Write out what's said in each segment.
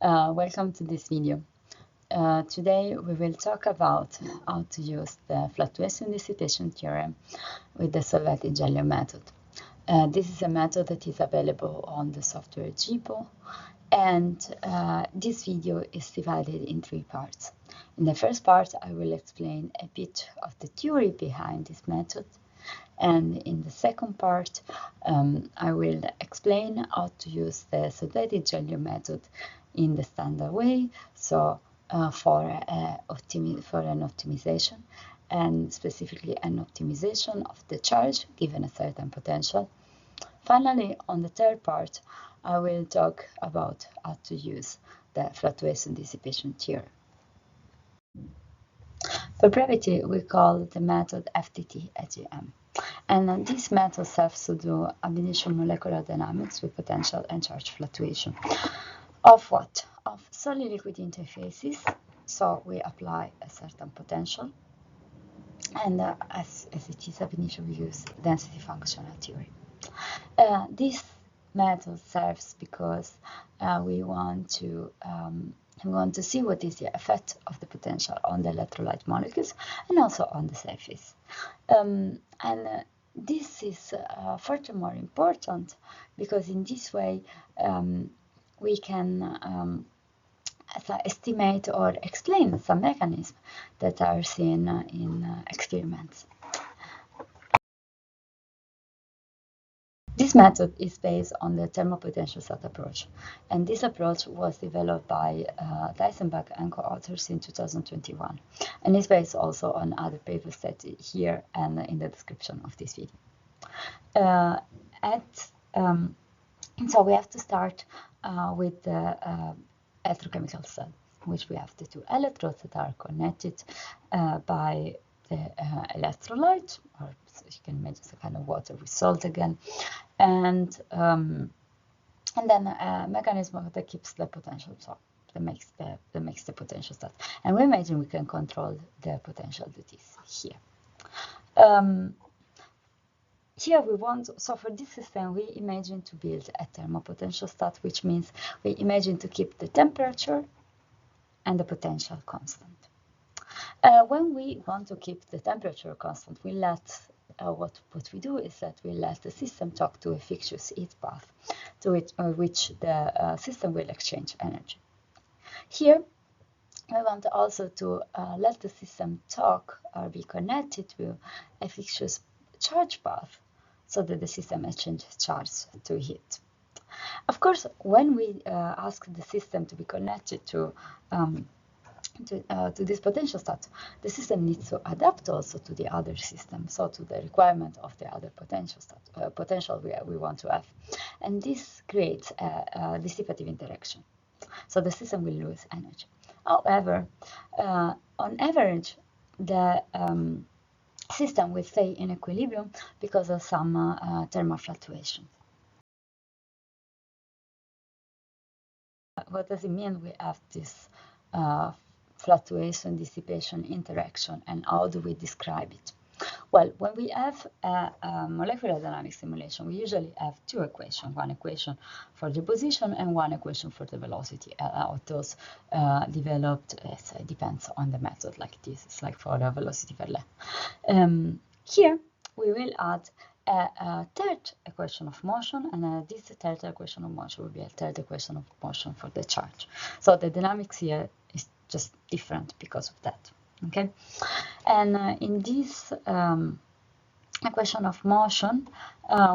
Welcome to this video. Today we will talk about how to use the Fluctuation-Dissipation theorem with the Solvated Jellium method. This is a method that is available on the software GPAW, and this video is divided in 3 parts. In the first part, I will explain a bit of the theory behind this method, and in the second part, I will explain how to use the Solvated Jellium method in the standard way, so for an optimization, and specifically an optimization of the charge given a certain potential. Finally, on the third part, I will talk about how to use the Fluctuation-Dissipation theorem. For brevity, we call the method FTT-AGM. And this method serves to do ab initio molecular dynamics with potential and charge fluctuation. Of what? Of solid liquid interfaces. So we apply a certain potential. And as it is ab initio, we use density functional theory. This method serves because we want to see what is the effect of the potential on the electrolyte molecules and also on the surface. This is furthermore important because in this way we can estimate or explain some mechanisms that are seen in experiments. This method is based on the Thermopotentiostat approach, and this approach was developed by Dysenbach and co-authors in 2021, and is based also on other papers that here and in the description of this video. So we have to start with the electrochemical cell, in which we have the 2 electrodes that are connected by the electrolyte, or so you can imagine a kind of water with salt again, and then a mechanism that keeps the potential, so that makes the potential stat. And we imagine we can control the potential that is here. Here we want, so for this system, we imagine to build a thermopotentiostat, which means we imagine to keep the temperature and the potential constant. When we want to keep the temperature constant, we let what we do is that we let the system talk to a fictitious heat path, to which the system will exchange energy. Here, we want also to let the system talk or be connected to a fictitious charge path, so that the system exchanges charge to heat. Of course, when we ask the system to be connected to this potentiostat, the system needs to adapt also to the other system, so to the requirement of the other potential we want to have. And this creates a dissipative interaction. So the system will lose energy. However, on average, the system will stay in equilibrium because of some thermal fluctuations. What does it mean we have this fluctuation-dissipation interaction, and how do we describe it? Well, when we have a molecular dynamics simulation, we usually have 2 equations, one equation for the position and one equation for the velocity. How those developed, it depends on the method, like this. It's like for the velocity Verlet. Here, we will add a third equation of motion, and this third equation of motion will be a third equation of motion for the charge. So the dynamics here is just different because of that. Okay, and in this equation of motion,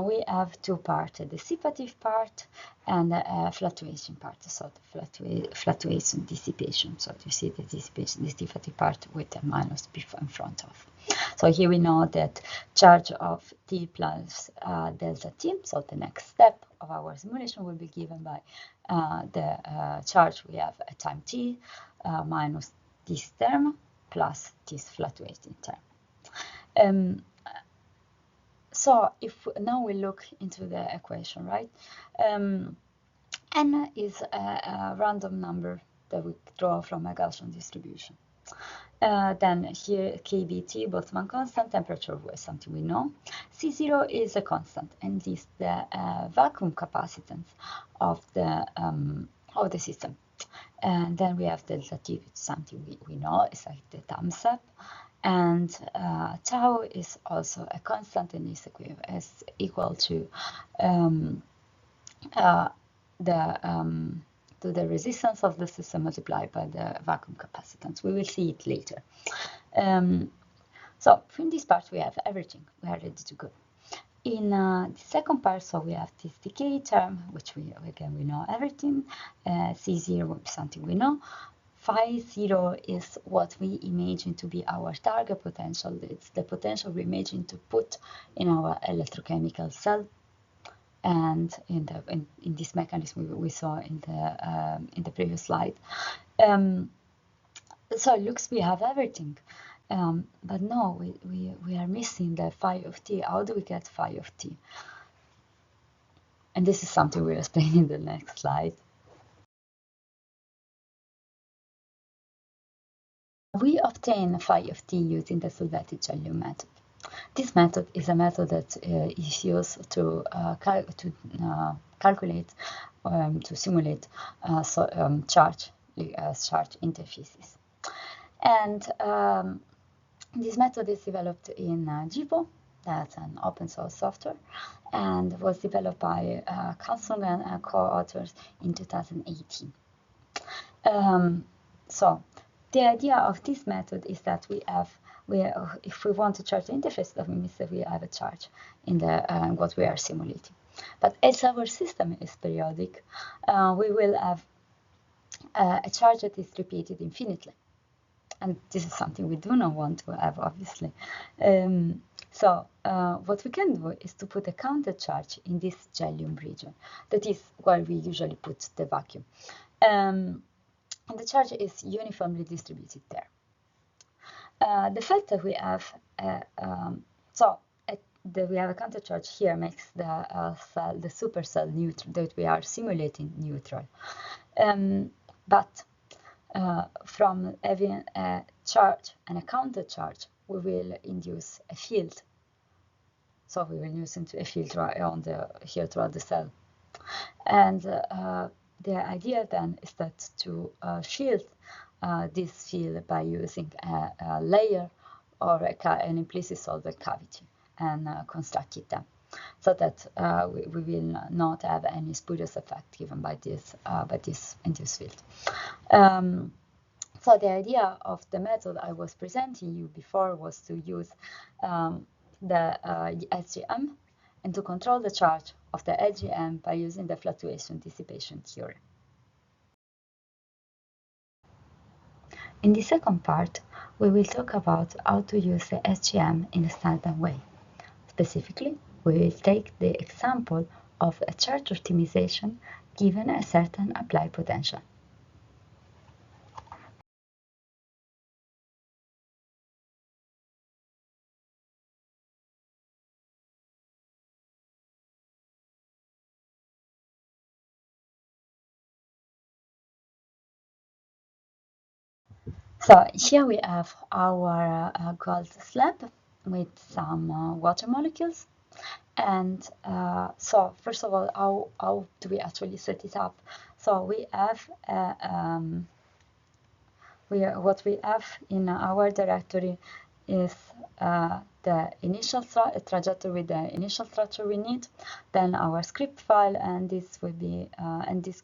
we have 2 parts: a dissipative part and a fluctuation part. So the fluctuation dissipation. So you see the dissipative part with a minus in front of. So here we know that charge of t plus delta t. So the next step of our simulation will be given by the charge we have at time t minus this term plus this fluctuating term. So if now we look into the equation, right? N is a random number that we draw from a Gaussian distribution. Then here kBt, Boltzmann constant, temperature was something we know. C0 is a constant, and is the vacuum capacitance of the system. And then we have delta T, which is something we know, it's like the thumbs up. And tau is also a constant and is equal to the resistance of the system multiplied by the vacuum capacitance. We will see it later. So from this part we have everything. We are ready to go. In the second part, so we have this decay term, which we know everything. C0 is something we know. Phi 0 is what we imagine to be our target potential. It's the potential we imagine to put in our electrochemical cell. And in this mechanism we saw in the previous slide. So it looks we have everything. But no, we are missing the phi of t. How do we get phi of t? And this is something we'll explain in the next slide. We obtain phi of t using the Solvated Jellium method. This method is a method that is used to calculate, to simulate charge interfaces. And this method is developed in GPAW, that's an open source software, and was developed by Carlson and co-authors in 2018. So the idea of this method is that if we want to charge the interface, that means that we have a charge in the what we are simulating. But as our system is periodic, we will have a charge that is repeated infinitely. And this is something we do not want to have, obviously. So what we can do is to put a counter charge in this Jellium region. That is where we usually put the vacuum. And the charge is uniformly distributed there. The fact that we have we have a counter charge here makes the supercell neutral, that we are simulating neutral. But from having a charge and a counter charge, we will induce a field. So we will induce into a field here throughout the cell. And the idea then is that to shield this field by using a layer or an implicit solvent cavity and construct it then, so that we will not have any spurious effect given by this induced field. So the idea of the method I was presenting you before was to use the SGM and to control the charge of the SGM by using the fluctuation-dissipation theorem. In the second part, we will talk about how to use the SGM in a standard way. Specifically, we will take the example of a charge optimization given a certain applied potential. So here we have our gold slab with some water molecules. And so first of all, how do we actually set it up? So we have what we have in our directory is the initial trajectory with the initial structure we need, then our script file, and this will be and these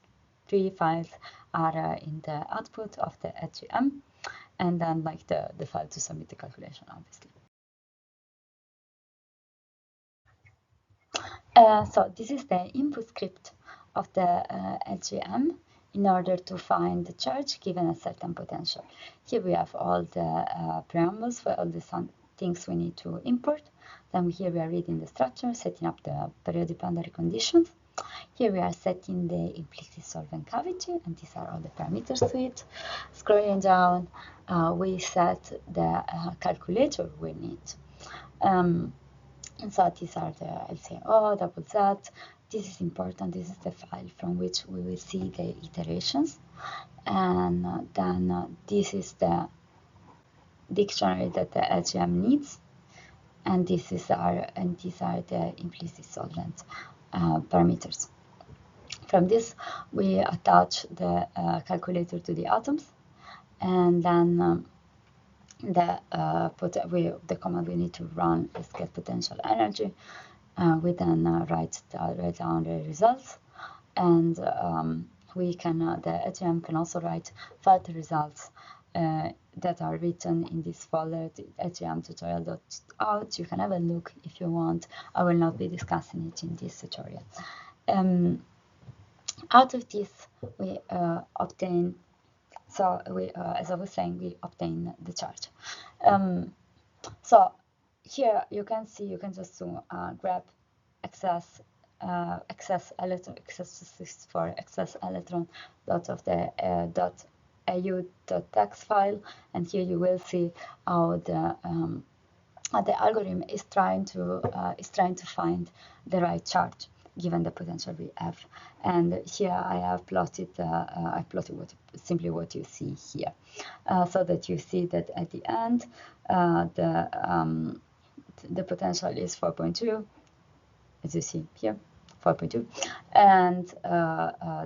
three files are in the output of the SGM, and then like the file to submit the calculation, obviously. So this is the input script of the SGM in order to find the charge given a certain potential. Here we have all the preambles for all the things we need to import. Then here we are reading the structure, setting up the periodic boundary conditions. Here we are setting the implicit solvent cavity, and these are all the parameters to it. Scrolling down, we set the calculator we need. And so these are the LCO, double Z. This is important. This is the file from which we will see the iterations. And then this is the dictionary that the SGM needs. And these are the implicit solvent parameters. From this, we attach the calculator to the atoms, and then the command we need to run is get potential energy. We then write down the results, and we can the Theorem can also write further results that are written in this folder, the Theorem tutorial.out. You can have a look if you want. I will not be discussing it in this tutorial. Out of this, we obtain. So as I was saying, we obtain the charge. So here you can see, you can just grab excess electron dot of the au.txt file, and here you will see how the algorithm is trying to find the right charge given the potential we have. And here I have plotted simply what you see here, so that you see that at the end the potential is 4.2, as you see here, 4.2, and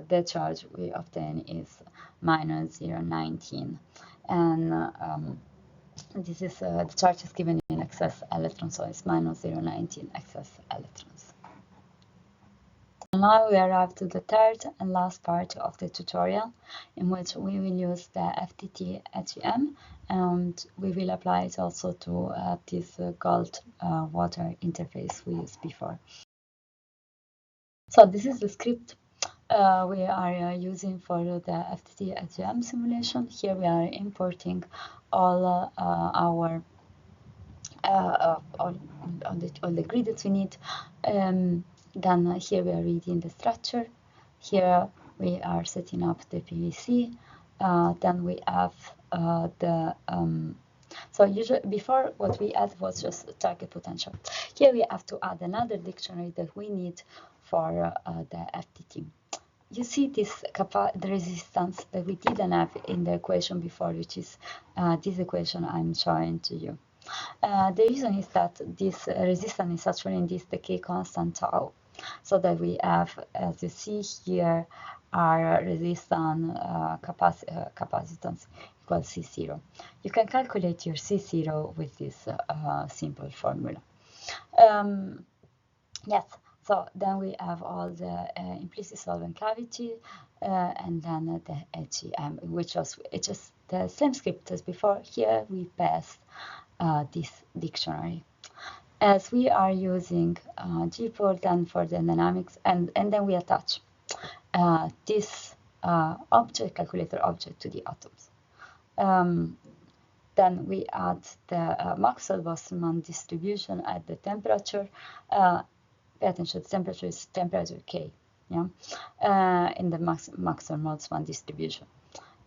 the charge we obtain is minus 0.19, and this is the charge is given in excess electrons, so it's minus 0.19 excess electrons. Now we arrive to the third and last part of the tutorial, in which we will use the FTT HEM, and we will apply it also to this gold water interface we used before. So this is the script we are using for the FTT HEM simulation. Here we are importing all our all the grid that we need. Then here we are reading the structure. Here we are setting up the PVC. Then we have so usually before what we add was just target potential. Here we have to add another dictionary that we need for the FTT. You see this the resistance that we didn't have in the equation before, which is this equation I'm showing to you. The reason is that this resistance is actually in this decay constant tau, so that we have, as you see here, our resistance capacitance equals C0. You can calculate your C0 with this simple formula. Yes, so then we have all the implicit solvent cavity, and then the HEM, which was just the same script as before. Here we pass this dictionary. As we are using GPAW then for the dynamics, and then we attach this calculator object to the atoms. Then we add the Maxwell-Wassermann distribution at the temperature. Pay attention, the temperature is temperature K, yeah, in the Maxwell-Boltzmann distribution.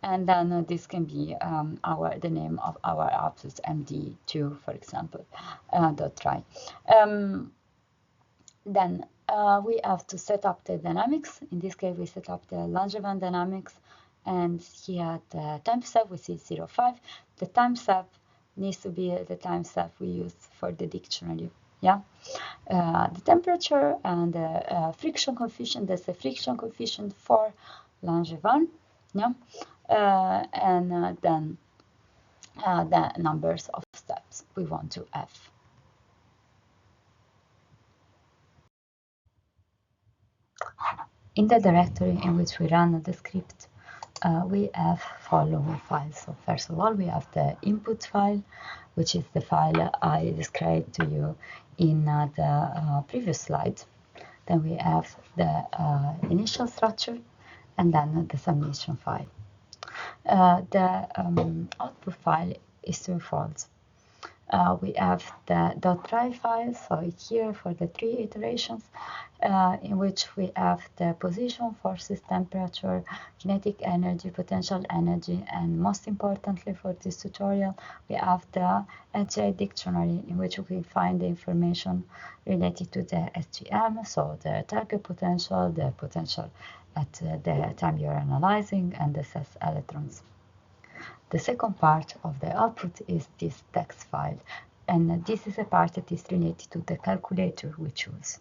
And then this can be the name of our output, MD2, for example, .try. Then we have to set up the dynamics. In this case, we set up the Langevin dynamics, and here the time step we see 0.5. The time step needs to be the time step we use for the dictionary. Yeah, the temperature and the friction coefficient. That's the friction coefficient for Langevin. Yeah. And then the numbers of steps we want to have. In the directory in which we run the script, we have following files. So first of all, we have the input file, which is the file I described to you in the previous slide. Then we have the initial structure, and then the summation file. The output file is twofold. We have the .try file, so here for the 3 iterations, in which we have the position, forces, temperature, kinetic energy, potential energy, and most importantly for this tutorial, we have the HA dictionary, in which we can find the information related to the SGM, so the target potential, the potential at the time you're analyzing, and the excess electrons. The second part of the output is this text file, and this is a part that is related to the calculator we choose.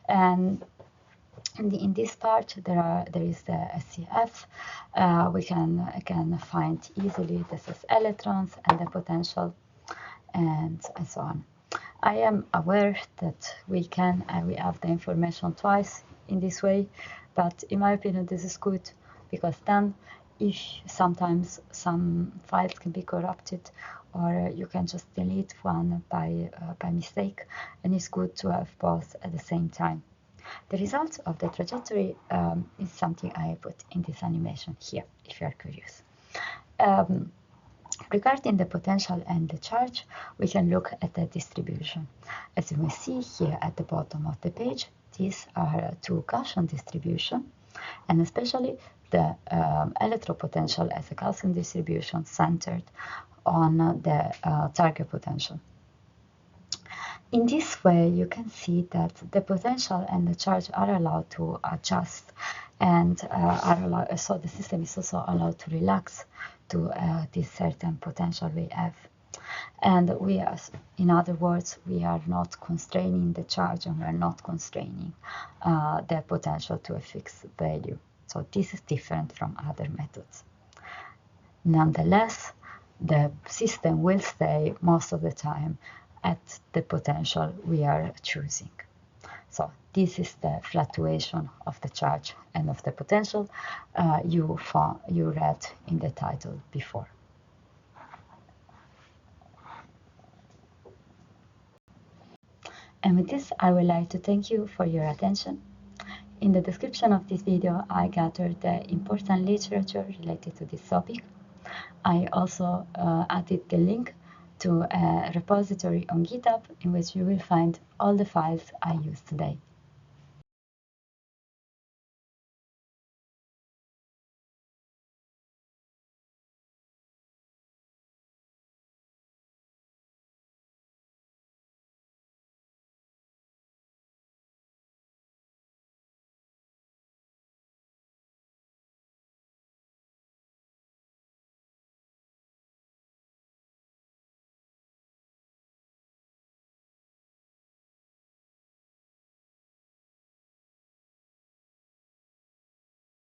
And And in this part, there is the SCF. We can find easily the cis electrons and the potential, and so on. I am aware that we have the information twice in this way, but in my opinion, this is good, because then if sometimes some files can be corrupted, or you can just delete one by mistake, and it's good to have both at the same time. The result of the trajectory is something I put in this animation here, if you are curious. Regarding the potential and the charge, we can look at the distribution. As you may see here at the bottom of the page, these are two Gaussian distribution, and especially the electropotential as a Gaussian distribution centered on the target potential. In this way, you can see that the potential and the charge are allowed to adjust, and so the system is also allowed to relax to this certain potential we have. And we are, in other words, we are not constraining the charge, and we are not constraining the potential to a fixed value. So this is different from other methods. Nonetheless, the system will stay most of the time at the potential we are choosing. So this is the fluctuation of the charge and of the potential you read in the title before. And with this, I would like to thank you for your attention. In the description of this video, I gathered the important literature related to this topic. I also added the link to a repository on GitHub in which you will find all the files I used today.